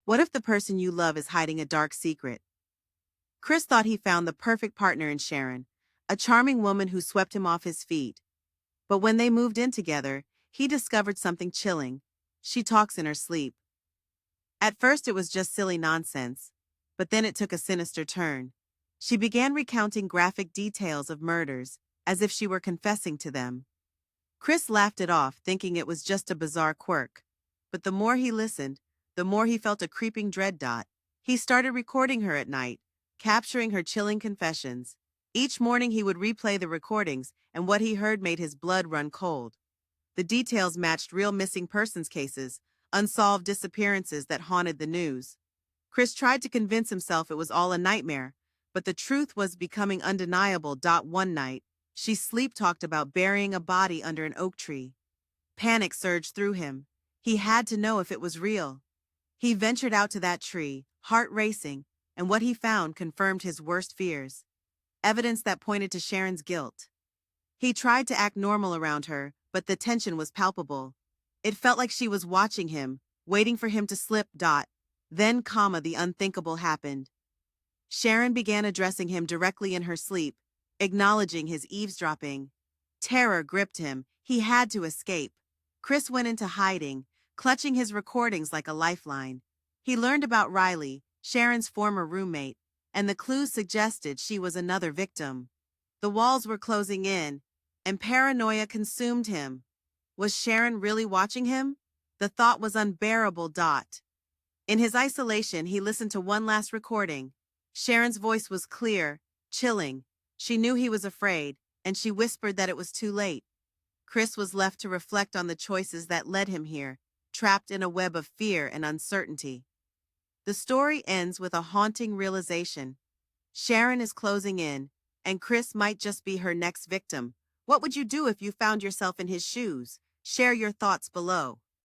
What if the person you love is hiding a dark secret? Chris thought he found the perfect partner in Sharon, a charming woman who swept him off his feet. But when they moved in together, he discovered something chilling. She talks in her sleep. At first it was just silly nonsense, but then it took a sinister turn. She began recounting graphic details of murders, as if she were confessing to them. Chris laughed it off, thinking it was just a bizarre quirk. But the more he listened, the more he felt a creeping dread. He started recording her at night, capturing her chilling confessions. Each morning he would replay the recordings, and what he heard made his blood run cold. The details matched real missing persons cases, unsolved disappearances that haunted the news. Chris tried to convince himself it was all a nightmare, but the truth was becoming undeniable. One night, she sleep-talked about burying a body under an oak tree. Panic surged through him. He had to know if it was real. He ventured out to that tree, heart racing, and what he found confirmed his worst fears. Evidence that pointed to Sharon's guilt. He tried to act normal around her, but the tension was palpable. It felt like she was watching him, waiting for him to slip. Then, the unthinkable happened. Sharon began addressing him directly in her sleep, acknowledging his eavesdropping. Terror gripped him. He had to escape. Chris went into hiding, clutching his recordings like a lifeline. He learned about Riley, Sharon's former roommate, and the clues suggested she was another victim. The walls were closing in, and paranoia consumed him. Was Sharon really watching him? The thought was unbearable. In his isolation, he listened to one last recording. Sharon's voice was clear, chilling. She knew he was afraid, and she whispered that it was too late. Chris was left to reflect on the choices that led him here, trapped in a web of fear and uncertainty. The story ends with a haunting realization. Sharon is closing in, and Chris might just be her next victim. What would you do if you found yourself in his shoes? Share your thoughts below.